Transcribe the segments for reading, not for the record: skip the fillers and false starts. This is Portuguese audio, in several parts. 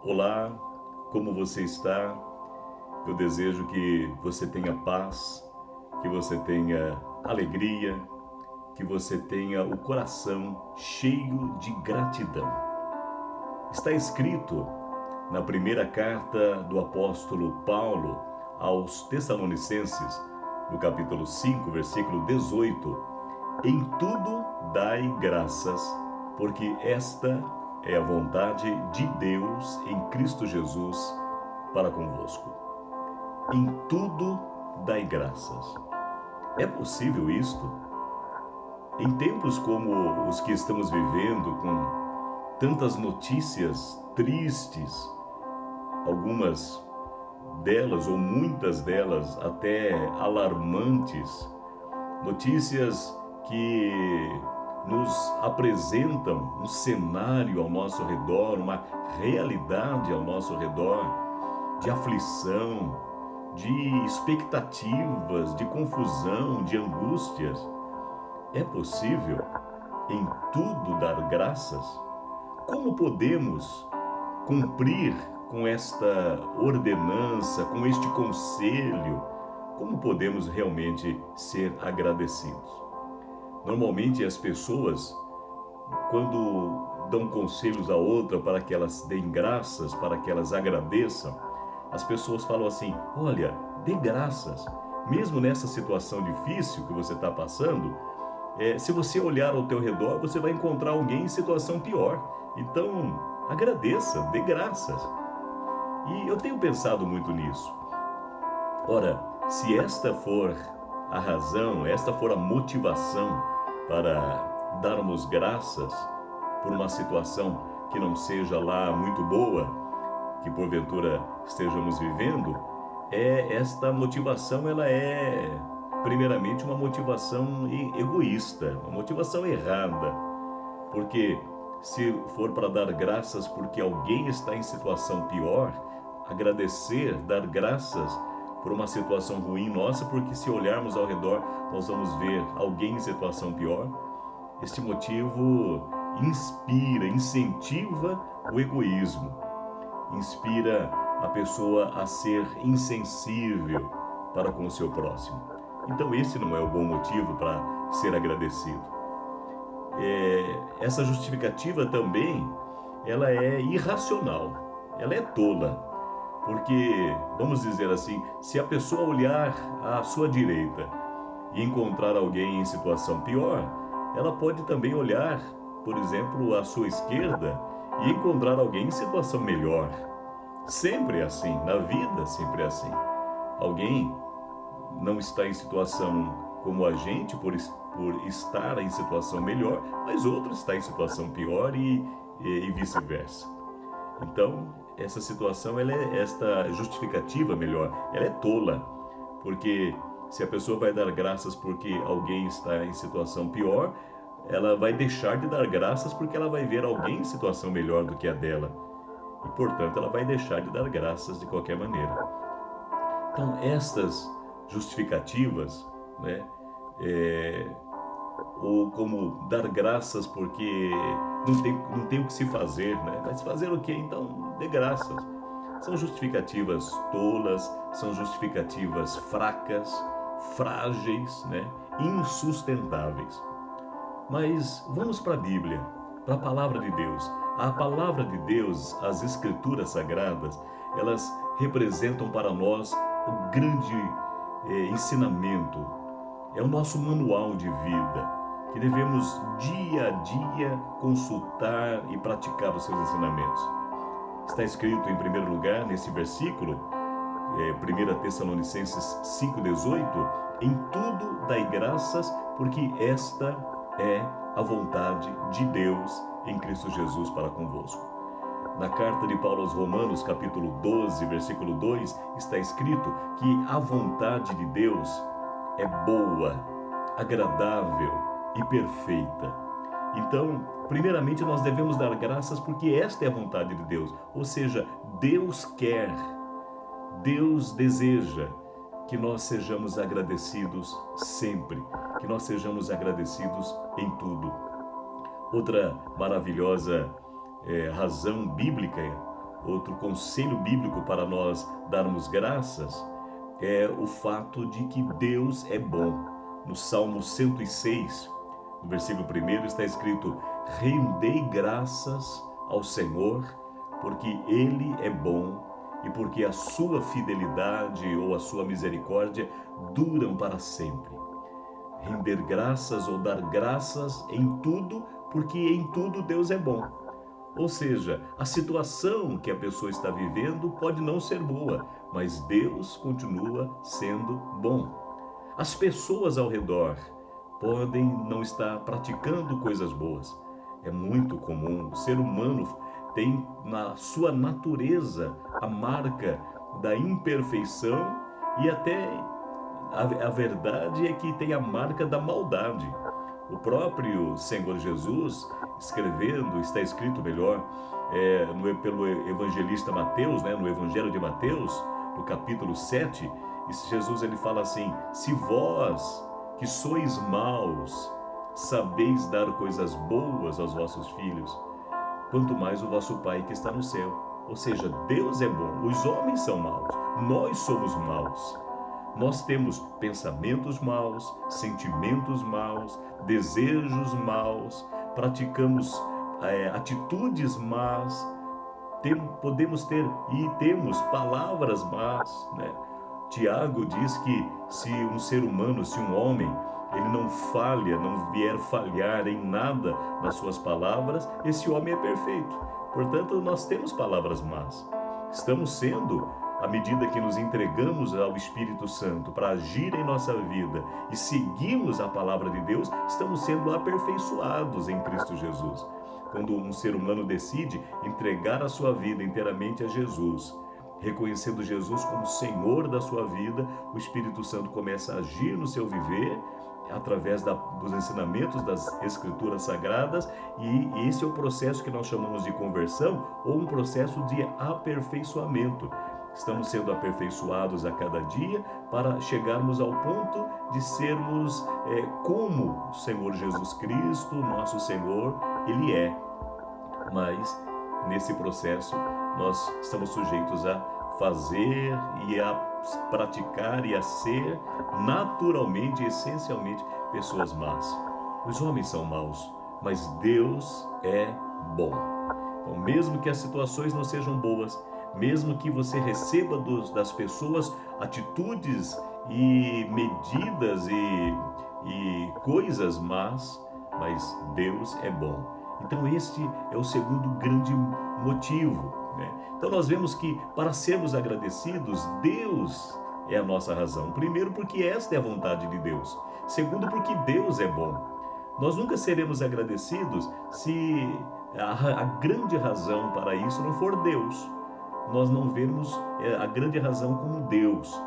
Olá, como você está? Eu desejo que você tenha paz, que você tenha alegria, que você tenha o coração cheio de gratidão. Está escrito na primeira carta do apóstolo Paulo aos Tessalonicenses, no capítulo 5, versículo 18: Em tudo dai graças, porque esta é a vontade de Deus em Cristo Jesus para convosco. Em tudo dai graças. É possível isto? Em tempos como os que estamos vivendo, com tantas notícias tristes, algumas delas ou muitas delas até alarmantes, notícias que nos apresentam um cenário ao nosso redor, uma realidade ao nosso redor de aflição, de expectativas, de confusão, de angústias. É possível em tudo dar graças? Como podemos cumprir com esta ordenança, com este conselho? Como podemos realmente ser agradecidos? Normalmente as pessoas, quando dão conselhos a outra para que elas deem graças, para que elas agradeçam, as pessoas falam assim: olha, dê graças, mesmo nessa situação difícil que você está passando. Se você olhar ao teu redor, você vai encontrar alguém em situação pior. Então, agradeça, dê graças. E eu tenho pensado muito nisso. Ora, se esta for a razão, esta for a motivação para darmos graças por uma situação que não seja lá muito boa, que porventura estejamos vivendo, esta motivação ela é primeiramente uma motivação egoísta, uma motivação errada, porque se for para dar graças porque alguém está em situação pior, agradecer, dar graças por uma situação ruim nossa, porque se olharmos ao redor nós vamos ver alguém em situação pior. Este motivo inspira, incentiva o egoísmo, inspira a pessoa a ser insensível para com o seu próximo. Então esse não é o bom motivo para ser agradecido. Essa justificativa também, ela é irracional, ela é tola, porque, vamos dizer assim, se a pessoa olhar à sua direita e encontrar alguém em situação pior, ela pode também olhar, por exemplo, à sua esquerda e encontrar alguém em situação melhor. Sempre é assim, na vida sempre é assim. Alguém não está em situação como a gente por estar em situação melhor, mas outro está em situação pior e vice-versa. Então, essa situação, esta justificativa melhor, ela é tola, porque se a pessoa vai dar graças porque alguém está em situação pior, ela vai deixar de dar graças porque ela vai ver alguém em situação melhor do que a dela. E, portanto, ela vai deixar de dar graças de qualquer maneira. Então, estas justificativas, né, ou como dar graças porque não tem o que se fazer, né? Mas fazer o quê? Então, dê graças. São justificativas tolas, são justificativas fracas, frágeis, né? Insustentáveis. Mas vamos para a Bíblia, para a palavra de Deus. A palavra de Deus, as escrituras sagradas, elas representam para nós o grande ensinamento. É o nosso manual de vida, que devemos dia a dia consultar e praticar os seus ensinamentos. Está escrito em primeiro lugar, nesse versículo, 1 Tessalonicenses 5,18: Em tudo dai graças, porque esta é a vontade de Deus em Cristo Jesus para convosco. Na carta de Paulo aos Romanos, capítulo 12, versículo 2, está escrito que a vontade de Deus é boa, agradável e perfeita. Então, primeiramente nós devemos dar graças porque esta é a vontade de Deus, ou seja, Deus quer, Deus deseja que nós sejamos agradecidos sempre, que nós sejamos agradecidos em tudo. Outra maravilhosa razão bíblica outro conselho bíblico para nós darmos graças é o fato de que Deus é bom. No Salmo 106, no versículo 1 está escrito: rendei graças ao Senhor, porque Ele é bom e porque a sua fidelidade ou a sua misericórdia duram para sempre. Render graças ou dar graças em tudo, porque em tudo Deus é bom. Ou seja, a situação que a pessoa está vivendo pode não ser boa, mas Deus continua sendo bom. As pessoas ao redor podem não estar praticando coisas boas. É muito comum, o ser humano tem na sua natureza a marca da imperfeição e até a verdade é que tem a marca da maldade. O próprio Senhor Jesus, escrevendo, está escrito melhor, pelo evangelista Mateus, no Evangelho de Mateus, no capítulo 7, Jesus ele fala assim: se vós que sois maus sabeis dar coisas boas aos vossos filhos, quanto mais o vosso Pai que está no céu. Ou seja, Deus é bom, os homens são maus, nós somos maus. Nós temos pensamentos maus, sentimentos maus, desejos maus, praticamos atitudes más, podemos ter e temos palavras más, né? Tiago diz que se um ser humano, se um homem, ele não falha, não vier falhar em nada nas suas palavras, esse homem é perfeito. Portanto, nós temos palavras más. Estamos sendo, à medida que nos entregamos ao Espírito Santo para agir em nossa vida e seguimos a palavra de Deus, estamos sendo aperfeiçoados em Cristo Jesus. Quando um ser humano decide entregar a sua vida inteiramente a Jesus, reconhecendo Jesus como Senhor da sua vida, o Espírito Santo começa a agir no seu viver, através dos ensinamentos das Escrituras Sagradas, e esse é o processo que nós chamamos de conversão, ou um processo de aperfeiçoamento. Estamos sendo aperfeiçoados a cada dia para chegarmos ao ponto de sermos como o Senhor Jesus Cristo, nosso Senhor, Ele é. Mas, nesse processo, nós estamos sujeitos a fazer e a praticar e a ser naturalmente, essencialmente, pessoas más. Os homens são maus, mas Deus é bom. Então, mesmo que as situações não sejam boas, mesmo que você receba das pessoas atitudes e medidas e coisas más, mas Deus é bom. Então este é o segundo grande motivo, né? Então nós vemos que para sermos agradecidos, Deus é a nossa razão. Primeiro, porque esta é a vontade de Deus. Segundo, porque Deus é bom. Nós nunca seremos agradecidos se a grande razão para isso não for Deus. Nós não vemos a grande razão como Deus,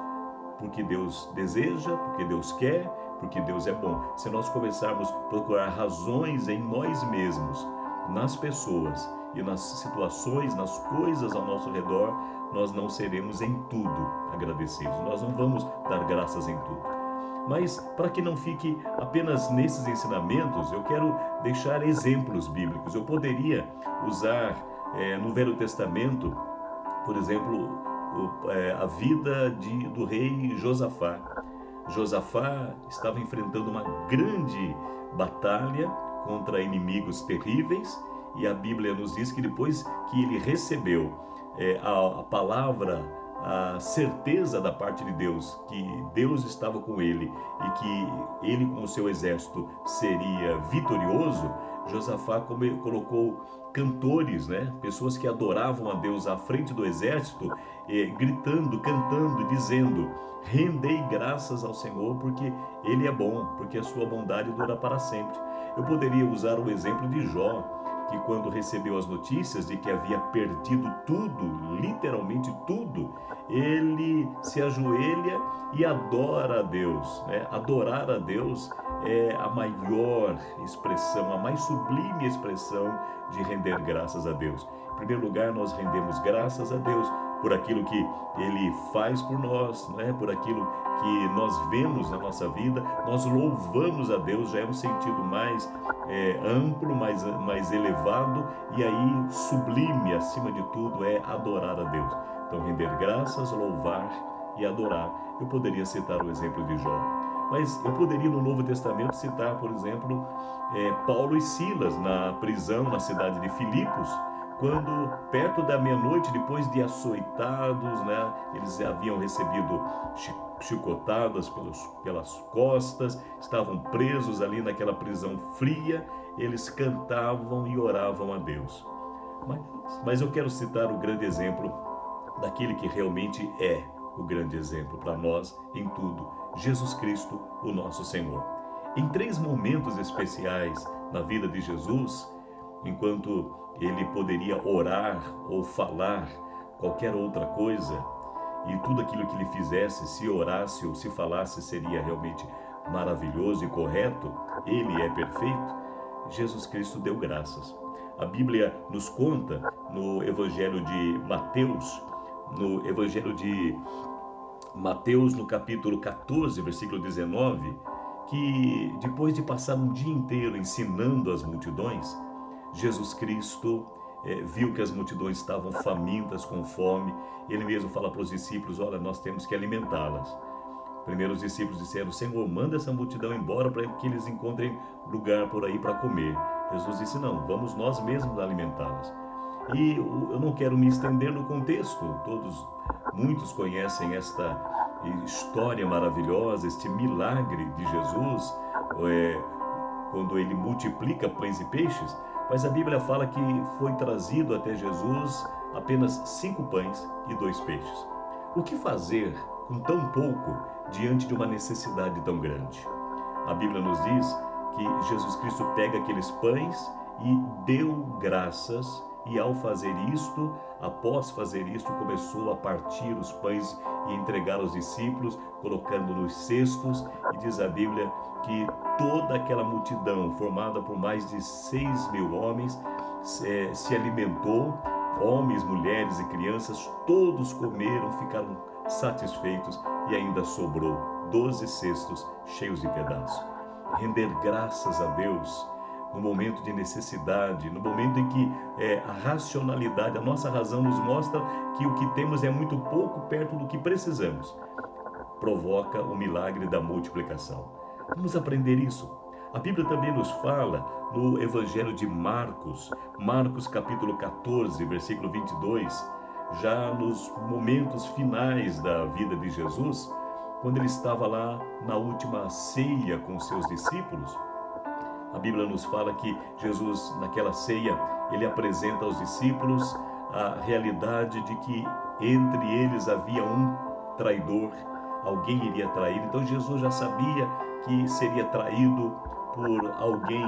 porque Deus deseja, porque Deus quer, porque Deus é bom. Se nós começarmos a procurar razões em nós mesmos, nas pessoas e nas situações, nas coisas ao nosso redor, nós não seremos em tudo agradecidos. Nós não vamos dar graças em tudo. Mas para que não fique apenas nesses ensinamentos, eu quero deixar exemplos bíblicos. Eu poderia usar no Velho Testamento, por exemplo, a vida do rei Josafá. Josafá estava enfrentando uma grande batalha contra inimigos terríveis, e a Bíblia nos diz que depois que ele recebeu a palavra, a certeza da parte de Deus, que Deus estava com ele e que ele com o seu exército seria vitorioso, Josafá colocou cantores, pessoas que adoravam a Deus à frente do exército, gritando, cantando, dizendo: rendei graças ao Senhor, porque Ele é bom, porque a sua bondade dura para sempre. Eu poderia usar o exemplo de Jó, que quando recebeu as notícias de que havia perdido tudo, literalmente tudo, ele se ajoelha e adora a Deus, Adorar a Deus é a maior expressão, a mais sublime expressão de render graças a Deus. Em primeiro lugar, nós rendemos graças a Deus por aquilo que Ele faz por nós, né? Por aquilo que nós vemos na nossa vida, nós louvamos a Deus, já é um sentido mais amplo, mais elevado, e aí sublime, acima de tudo, é adorar a Deus. Então, render graças, louvar e adorar. Eu poderia citar o exemplo de Jó, mas eu poderia no Novo Testamento citar, por exemplo, Paulo e Silas na prisão na cidade de Filipos, quando perto da meia-noite, depois de açoitados, né, eles haviam recebido chicotadas pelas costas, estavam presos ali naquela prisão fria, eles cantavam e oravam a Deus. Mas eu quero citar o grande exemplo daquele que realmente é o grande exemplo para nós em tudo, Jesus Cristo, o nosso Senhor. Em 3 momentos especiais na vida de Jesus, enquanto ele poderia orar ou falar qualquer outra coisa, e tudo aquilo que ele fizesse, se orasse ou se falasse, seria realmente maravilhoso e correto, ele é perfeito, Jesus Cristo deu graças. A Bíblia nos conta no Evangelho de Mateus, no capítulo 14, versículo 19, que depois de passar um dia inteiro ensinando as multidões, Jesus Cristo viu que as multidões estavam famintas, com fome. Ele mesmo fala para os discípulos: olha, nós temos que alimentá-las. Primeiro os discípulos disseram: Senhor, manda essa multidão embora para que eles encontrem lugar por aí para comer. Jesus disse: não, vamos nós mesmos alimentá-las. E eu não quero me estender no contexto, muitos conhecem esta história maravilhosa, este milagre de Jesus, quando ele multiplica pães e peixes, mas a Bíblia fala que foi trazido até Jesus apenas 5 pães e 2 peixes. O que fazer com tão pouco diante de uma necessidade tão grande? A Bíblia nos diz que Jesus Cristo pega aqueles pães e deu graças, e ao fazer isto, após fazer isto, começou a partir os pães e entregar aos discípulos, colocando nos cestos, e diz a Bíblia que toda aquela multidão, formada por mais de 6.000 homens, se alimentou, homens, mulheres e crianças, todos comeram, ficaram satisfeitos, e ainda sobrou 12 cestos cheios de pedaços. Render graças a Deus no momento de necessidade, no momento em que a racionalidade, a nossa razão nos mostra que o que temos é muito pouco perto do que precisamos, provoca o milagre da multiplicação. Vamos aprender isso. A Bíblia também nos fala no Evangelho de Marcos capítulo 14, versículo 22, já nos momentos finais da vida de Jesus, quando ele estava lá na última ceia com seus discípulos. A Bíblia nos fala que Jesus, naquela ceia, ele apresenta aos discípulos a realidade de que entre eles havia um traidor, alguém iria trair. Então Jesus já sabia que seria traído por alguém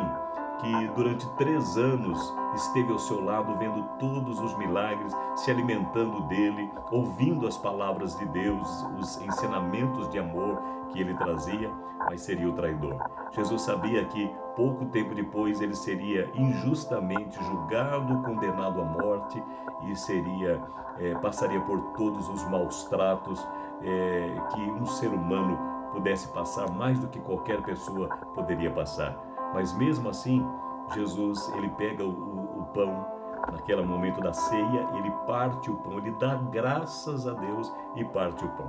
que durante 3 anos esteve ao seu lado, vendo todos os milagres, se alimentando dele, ouvindo as palavras de Deus, os ensinamentos de amor que ele trazia, mas seria o traidor. Jesus sabia que pouco tempo depois ele seria injustamente julgado, condenado à morte, e passaria por todos os maus tratos que um ser humano pudesse passar, mais do que qualquer pessoa poderia passar. Mas mesmo assim, Jesus, ele pega o pão, naquele momento da ceia, ele parte o pão, ele dá graças a Deus e parte o pão.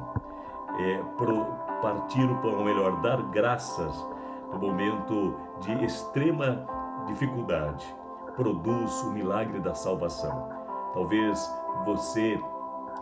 Partir o pão, ou melhor, dar graças no momento de extrema dificuldade, produz o milagre da salvação. Talvez você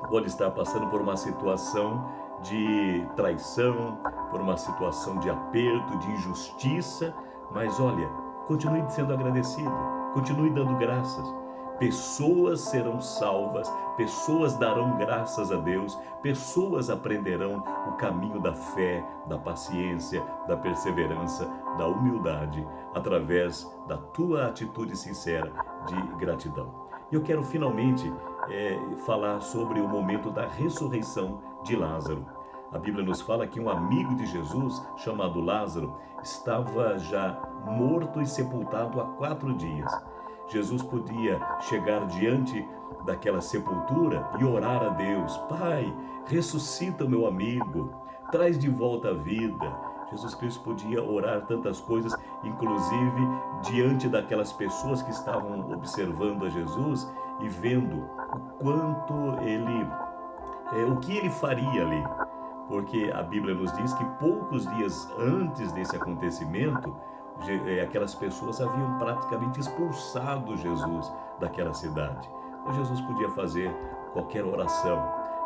pode estar passando por uma situação de traição, por uma situação de aperto, de injustiça, mas olha, continue sendo agradecido, continue dando graças. Pessoas serão salvas, pessoas darão graças a Deus, pessoas aprenderão o caminho da fé, da paciência, da perseverança, da humildade, através da tua atitude sincera de gratidão. E eu quero finalmente falar sobre o momento da ressurreição de Lázaro. A Bíblia nos fala que um amigo de Jesus, chamado Lázaro, estava já morto e sepultado há 4 dias. Jesus podia chegar diante daquela sepultura e orar a Deus: Pai, ressuscita o meu amigo, traz de volta a vida. Jesus Cristo podia orar tantas coisas, inclusive diante daquelas pessoas que estavam observando a Jesus e vendo o quanto o que ele faria ali. Porque a Bíblia nos diz que poucos dias antes desse acontecimento, aquelas pessoas haviam praticamente expulsado Jesus daquela cidade. Então Jesus podia fazer qualquer oração,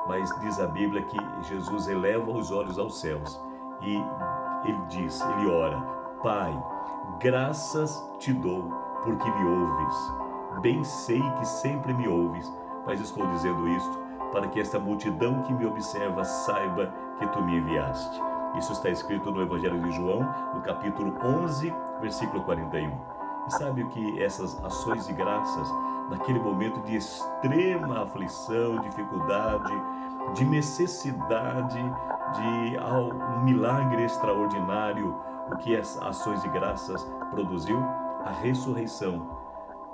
mas diz a Bíblia que Jesus eleva os olhos aos céus e ele ora: Pai, graças te dou porque me ouves. Bem sei que sempre me ouves, mas estou dizendo isto para que esta multidão que me observa saiba que tu me enviaste. Isso está escrito no Evangelho de João, no capítulo 11, versículo 41. E sabe o que essas ações de graças, naquele momento de extrema aflição, dificuldade, de necessidade, de um milagre extraordinário, o que as ações de graças produziu? A ressurreição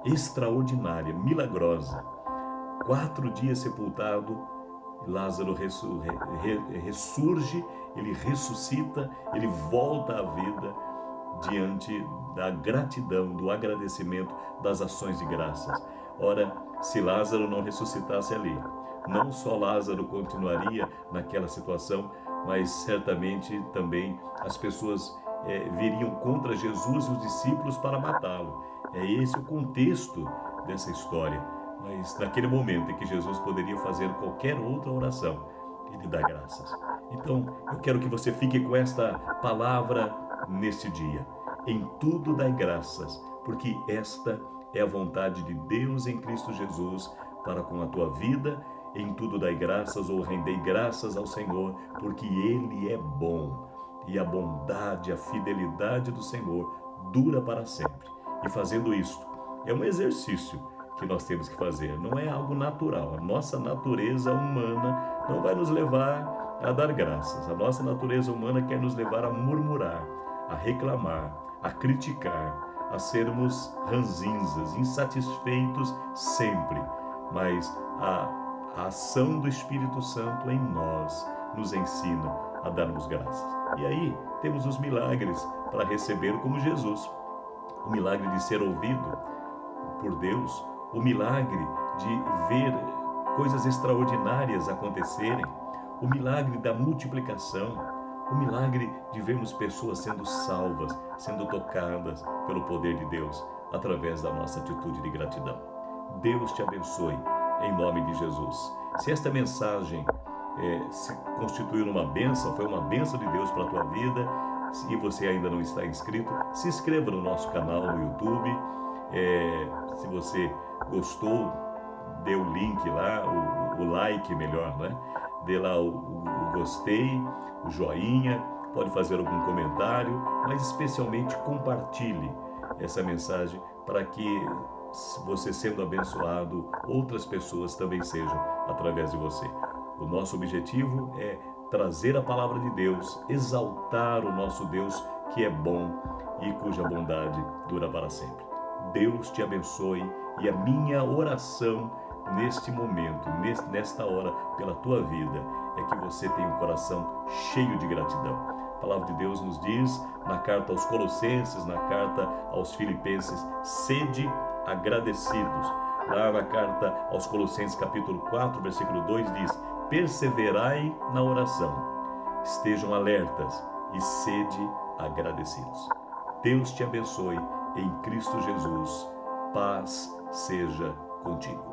extraordinária, milagrosa. 4 dias sepultado, Lázaro ressurge, ele ressuscita, ele volta à vida diante da gratidão, do agradecimento, das ações de graças. Ora, se Lázaro não ressuscitasse ali, não só Lázaro continuaria naquela situação, mas certamente também as pessoas viriam contra Jesus e os discípulos para matá-lo. É esse o contexto dessa história. Mas naquele momento em que Jesus poderia fazer qualquer outra oração, ele dá graças. Então, eu quero que você fique com esta palavra neste dia. Em tudo dai graças, porque esta é a vontade de Deus em Cristo Jesus para com a tua vida. Em tudo dai graças ou rendei graças ao Senhor, porque Ele é bom. E a bondade, a fidelidade do Senhor dura para sempre. E fazendo isto, é um exercício que nós temos que fazer, não é algo natural. A nossa natureza humana não vai nos levar a dar graças. A nossa natureza humana quer nos levar a murmurar, a reclamar, a criticar, a sermos ranzinzas, insatisfeitos sempre. Mas a ação do Espírito Santo em nós nos ensina a darmos graças. E aí temos os milagres para receber como Jesus. O milagre de ser ouvido por Deus, o milagre de ver coisas extraordinárias acontecerem, o milagre da multiplicação, o milagre de vermos pessoas sendo salvas, sendo tocadas pelo poder de Deus, através da nossa atitude de gratidão. Deus te abençoe, em nome de Jesus. Se esta mensagem se constituiu numa bênção, foi uma bênção de Deus para a tua vida, se você ainda não está inscrito, se inscreva no nosso canal no YouTube. Se você gostou, dê o link lá, o like melhor, né? Dê lá o gostei, o joinha, pode fazer algum comentário, mas especialmente compartilhe essa mensagem para que você sendo abençoado, outras pessoas também sejam através de você. O nosso objetivo é trazer a palavra de Deus, exaltar o nosso Deus que é bom e cuja bondade dura para sempre. Deus te abençoe e a minha oração neste momento, nesta hora, pela tua vida, é que você tenha um coração cheio de gratidão. A palavra de Deus nos diz na carta aos Colossenses, na carta aos Filipenses: sede agradecidos. Lá na carta aos Colossenses, capítulo 4, versículo 2, diz: perseverai na oração, estejam alertas e sede agradecidos. Deus te abençoe em Cristo Jesus. Paz seja contigo.